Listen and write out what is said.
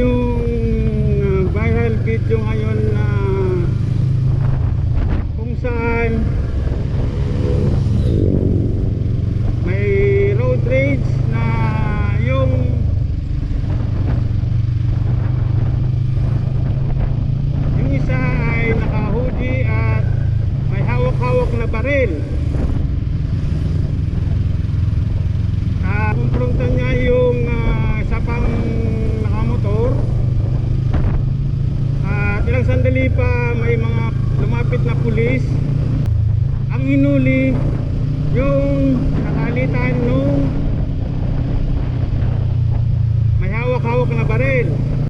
yung viral video ngayon na kung saan may road rage na yung isa ay naka-hoodie at may hawak-hawak na baril. Kumprontan niya yung isa pang nakamotor at ilang sandali pa may mga lumapit na pulis. Ang hinuli yung nakalitan nung may hawak-hawak na baril.